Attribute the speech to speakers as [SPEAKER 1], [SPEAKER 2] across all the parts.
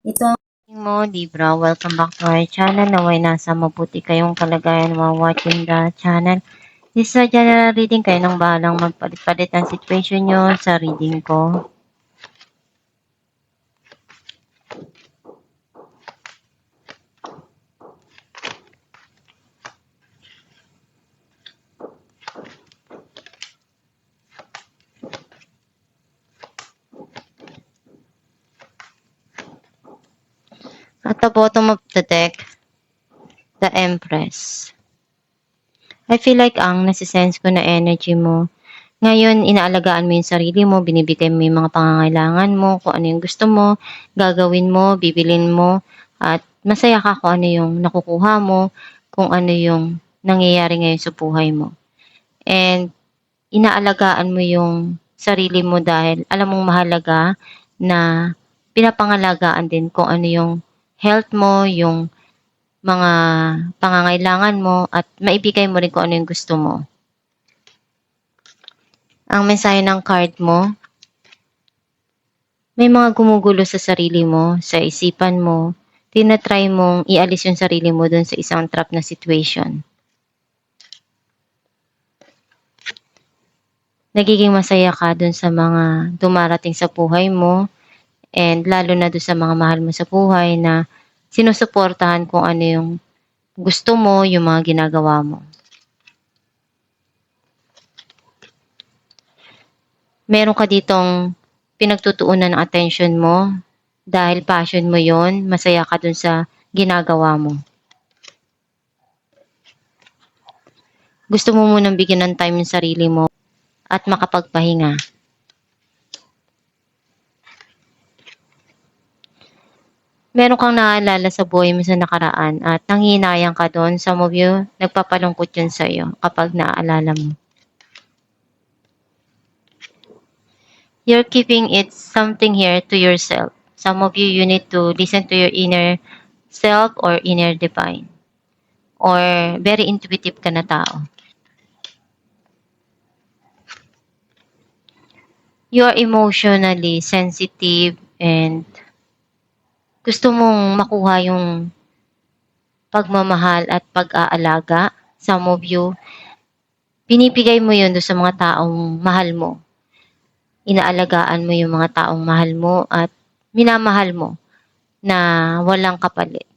[SPEAKER 1] Ito mo, Libra. Welcome back to our channel. Naway nasa mabuti kayong kalagayan while watching the channel. This is a general reading. Kayo nang bahalang magpalit-palit ang situation nyo sa reading ko. At the bottom of the deck, the Empress. I feel like ang nasisense ko na energy mo. Ngayon, inaalagaan mo yung sarili mo, binibigay mo yung mga pangangailangan mo, kung ano yung gusto mo, gagawin mo, bibilin mo, at masaya ka kung ano yung nakukuha mo, kung ano yung nangyayari ngayon sa buhay mo. And inaalagaan mo yung sarili mo dahil alam mong mahalaga na pinapangalagaan din kung ano yung health mo, yung mga pangangailangan mo, at maibigay mo rin kung ano yung gusto mo. Ang mensahe ng card mo, may mga gumugulo sa sarili mo, sa isipan mo, tinatry mong ialis yung sarili mo dun sa isang trap na situation. Nagiging masaya ka dun sa mga dumarating sa buhay mo, and lalo na dun sa mga mahal mo sa buhay na sinusuportahan kung ano yung gusto mo, yung mga ginagawa mo. Meron ka ditong pinagtutuunan ng attention mo dahil passion mo yon, masaya ka dun sa ginagawa mo. Gusto mo munang bigyan ng time yung sarili mo at makapagpahinga. Meron kang naalala sa buhay mo sa nakaraan at nanghihinayang ka doon. Some of you, nagpapalungkot yun sa'yo kapag naaalala mo. You're keeping it something here to yourself. Some of you need to listen to your inner self or inner divine. Or very intuitive ka na tao. You are emotionally sensitive and gusto mong makuha yung pagmamahal at pag-aalaga. Some of you, binibigay mo yun doon sa mga taong mahal mo. Inaalagaan mo yung mga taong mahal mo at minamahal mo na walang kapalit.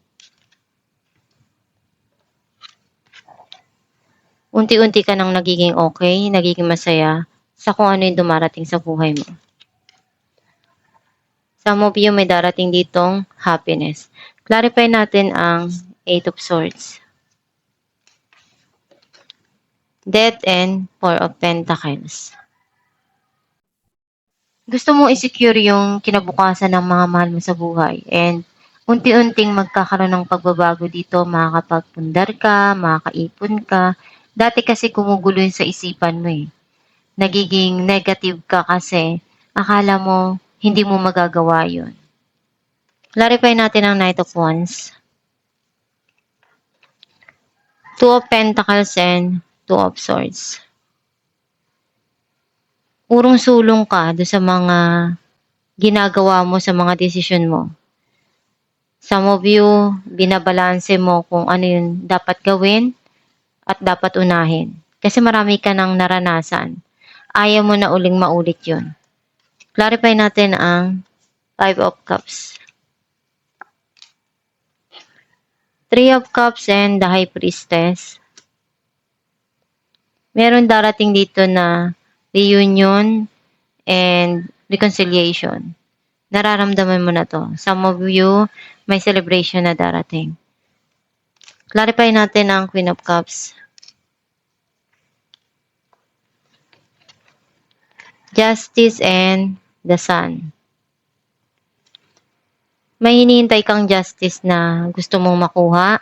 [SPEAKER 1] Unti-unti ka nang nagiging okay, nagiging masaya sa kung ano yung dumarating sa buhay mo. Some of you may darating ditong happiness. Clarify natin ang Eight of Swords. Death and Four of Pentacles. Gusto mong i-secure yung kinabukasan ng mga mahal mo sa buhay, and unti-unting magkakaroon ng pagbabago dito, makakapagpundar ka, makakaipon ka. Dati kasi gumugulo yun sa isipan mo eh. Nagiging negative ka kasi akala mo hindi mo magagawa yun. Clarify natin ang Knight of Wands. Two of Pentacles and Two of Swords. Urong-sulong ka do sa mga ginagawa mo, sa mga desisyon mo. Some of you, binabalanse mo kung ano yung dapat gawin at dapat unahin. Kasi marami ka nang naranasan. Ayaw mo na uling maulit yun. Clarify natin ang Five of Cups. Three of Cups and the High Priestess. Meron darating dito na reunion and reconciliation. Nararamdaman mo na to. Some of you, may celebration na darating. Clarify natin ang Queen of Cups. Justice and the Sun. May hinihintay kang justice na gusto mong makuha,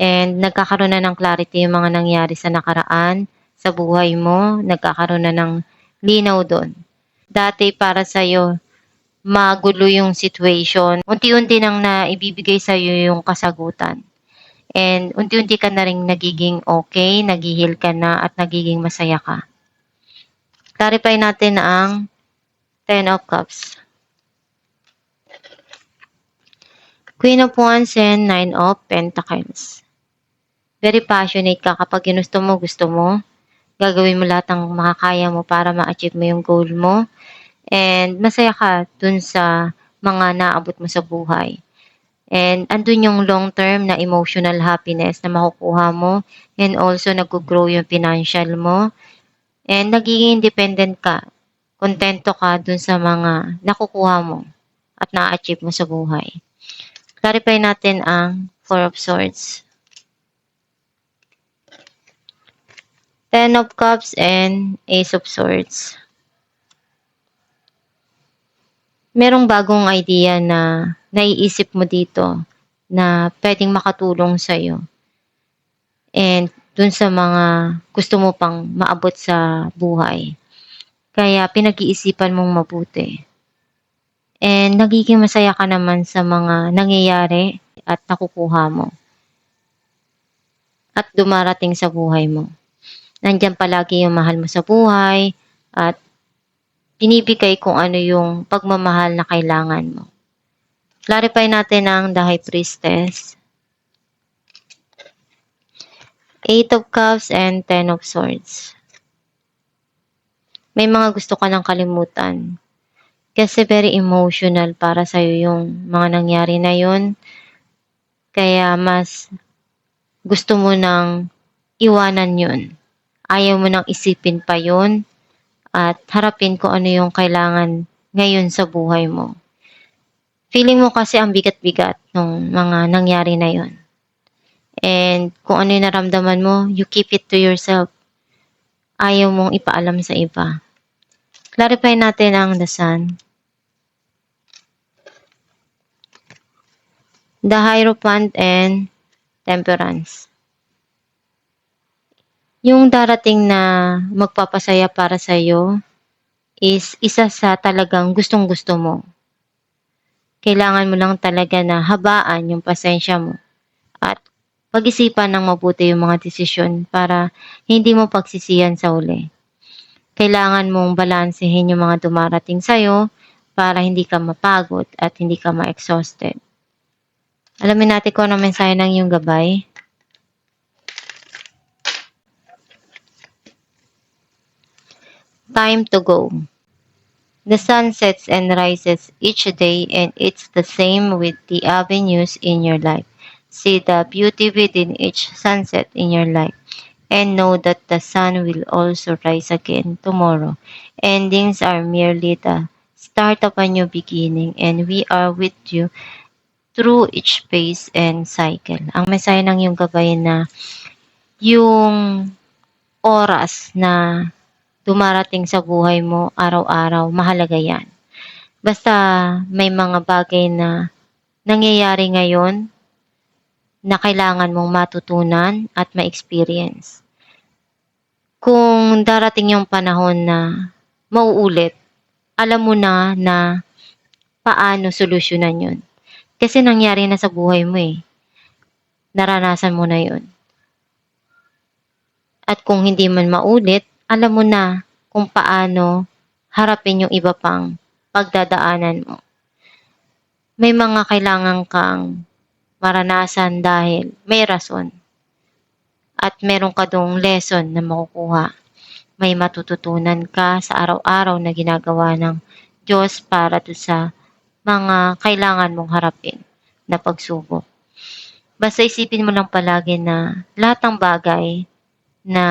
[SPEAKER 1] and nagkakaroon na ng clarity yung mga nangyari sa nakaraan, sa buhay mo, nagkakaroon na ng linaw doon. Dati para sa'yo, magulo yung situation. Unti-unti nang naibibigay sa'yo yung kasagutan. And unti-unti ka na rin nagiging okay, naghihil ka na at nagiging masaya ka. Clarify natin ang Ten of Cups. Queen of Wands and Nine of Pentacles. Very passionate ka kapag ginusto mo, gusto mo. Gagawin mo lahat ng makakaya mo para ma-achieve mo yung goal mo. And masaya ka dun sa mga naabot mo sa buhay. And andun yung long-term na emotional happiness na makukuha mo. And also nag-grow yung financial mo. And nagiging independent ka. Kontento ka dun sa mga nakukuha mo at na-achieve mo sa buhay. Clarify natin ang Four of Swords. Ten of Cups and Ace of Swords. Merong bagong idea na naiisip mo dito na pwedeng makatulong sa'yo. And dun sa mga gusto mo pang maabot sa buhay. Kaya pinag-iisipan mong mabuti. And nagiging masaya ka naman sa mga nangyayari at nakukuha mo. At dumarating sa buhay mo. Nandiyan palagi yung mahal mo sa buhay at binibigay kung ano yung pagmamahal na kailangan mo. Clarify natin ang The High Priestess. Eight of Cups and Ten of Swords. May mga gusto ka ng kalimutan. Kasi very emotional para sa'yo yung mga nangyari na yun. Kaya mas gusto mo nang iwanan yun. Ayaw mo nang isipin pa yun. At harapin kung ano yung kailangan ngayon sa buhay mo. Feeling mo kasi ang bigat-bigat ng mga nangyari na yun. And kung ano yung naramdaman mo, you keep it to yourself. Ayaw mong ipaalam sa iba. Clarify natin ang The Sun. The Hierophant and Temperance. Yung darating na magpapasaya para sa'yo is isa sa talagang gustong-gusto mo. Kailangan mo lang talaga na habaan yung pasensya mo at pag-isipan ng mabuti yung mga desisyon para hindi mo pagsisiyan sa uli. Kailangan mong balansehin yung mga dumarating sa'yo para hindi ka mapagod at hindi ka ma-exhausted. Alamin natin kung ano mensahe ng iyong gabay. Time to go. The sun sets and rises each day and it's the same with the avenues in your life. See the beauty within each sunset in your life. And know that the sun will also rise again tomorrow. Endings are merely the start of a new beginning and we are with you through each phase and cycle. Ang mensahe ng iyong gabay na yung oras na dumarating sa buhay mo araw-araw, mahalaga yan. Basta may mga bagay na nangyayari ngayon na kailangan mong matutunan at ma-experience. Kung darating yung panahon na mauulit, alam mo na paano solusyonan yun. Kasi nangyari na sa buhay mo eh. Naranasan mo na yun. At kung hindi man maulit, alam mo na kung paano harapin yung iba pang pagdadaanan mo. May mga kailangan kang maranasan dahil may rason. At meron ka dong lesson na makukuha. May matututunan ka sa araw-araw na ginagawa ng Diyos para to sa mga kailangan mong harapin na pagsubok. Basta isipin mo lang palagi na lahat ng bagay na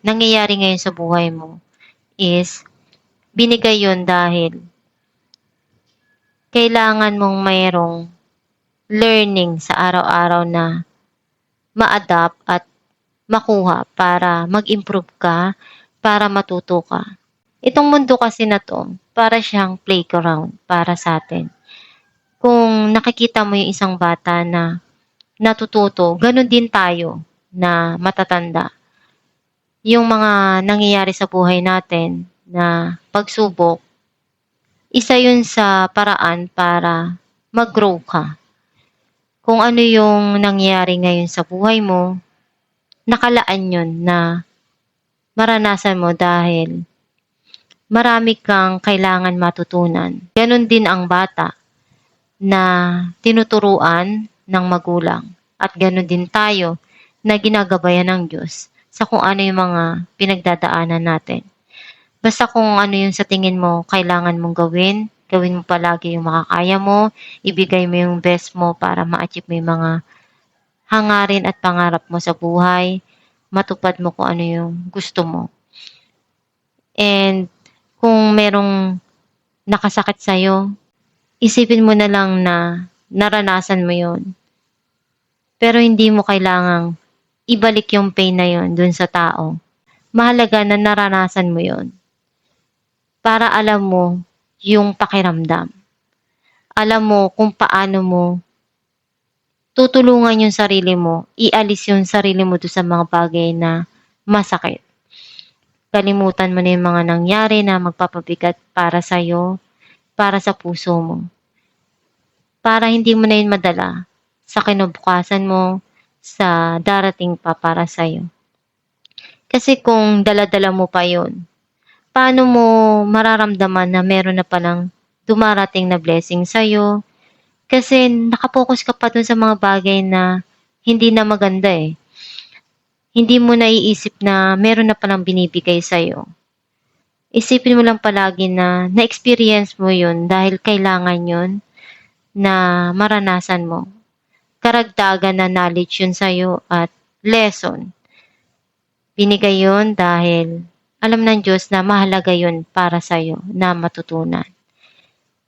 [SPEAKER 1] nangyayari ngayon sa buhay mo is binigay yun dahil kailangan mong mayroong learning sa araw-araw na ma-adapt at makuha para mag-improve ka, para matuto ka. Itong mundo kasi na to, para siyang playground para sa atin. Kung nakikita mo yung isang bata na natututo, ganun din tayo na matatanda. Yung mga nangyayari sa buhay natin na pagsubok, isa yun sa paraan para mag-grow ka. Kung ano yung nangyayari ngayon sa buhay mo, nakalaan yun na maranasan mo dahil marami kang kailangan matutunan. Ganon din ang bata. na tinuturuan ng magulang. At gano'n din tayo na ginagabayan ng Diyos sa kung ano yung mga pinagdadaanan natin. Basta kung ano yung sa tingin mo kailangan mong gawin, gawin mo palagi yung makakaya mo, ibigay mo yung best mo para ma-achieve mo yung mga hangarin at pangarap mo sa buhay, matupad mo kung ano yung gusto mo. And kung merong nakasakit sa'yo, isipin mo na lang na naranasan mo yun. Pero hindi mo kailangang ibalik yung pain na yun dun sa tao. Mahalaga na naranasan mo yun para alam mo yung pakiramdam. Alam mo kung paano mo tutulungan yung sarili mo, ialis yung sarili mo dun sa mga bagay na masakit. Kalimutan mo na yung mga nangyari na magpapabigat para sa'yo, para sa puso mo. Para hindi mo na yun madala sa kinabukasan mo, sa darating pa para sa'yo. Kasi kung dala-dala mo pa yun, paano mo mararamdaman na meron na palang dumarating na blessing sa'yo? Kasi nakapokus ka pa dun sa mga bagay na hindi na maganda eh. Hindi mo naiisip na meron na palang binibigay sa'yo. Isipin mo lang palagi na na-experience mo yun dahil kailangan yun na maranasan mo. Karagdagan na knowledge yun sa'yo at lesson. Binigay yun dahil alam ng Diyos na mahalaga yun para sa'yo na matutunan.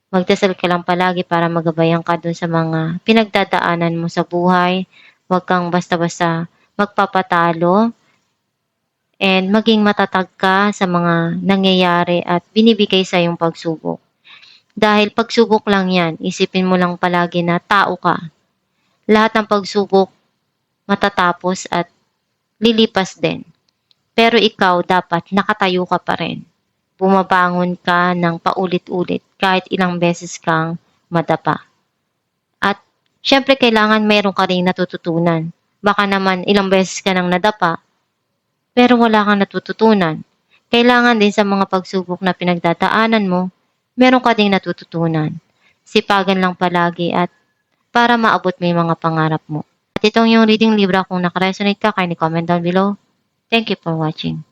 [SPEAKER 1] Magdasal ka lang palagi para magabayan ka dun sa mga pinagdadaanan mo sa buhay. Huwag kang basta-basta magpapatalo and maging matatag ka sa mga nangyayari at binibigay sa iyong pagsubok. Dahil pagsubok lang yan, isipin mo lang palagi na tao ka. Lahat ng pagsubok matatapos at lilipas din. Pero ikaw dapat nakatayo ka pa rin. Bumabangon ka ng paulit-ulit kahit ilang beses kang madapa. At syempre kailangan meron ka ring natututunan. Baka naman ilang beses ka nang nadapa, pero wala kang natututunan. Kailangan din sa mga pagsubok na pinagdadaanan mo, meron ka ding natututunan. Sipagan lang palagi at para maabot mo yung mga pangarap mo. At itong yung reading libra, kung nakaresonate ka, kindly comment down below. Thank you for watching.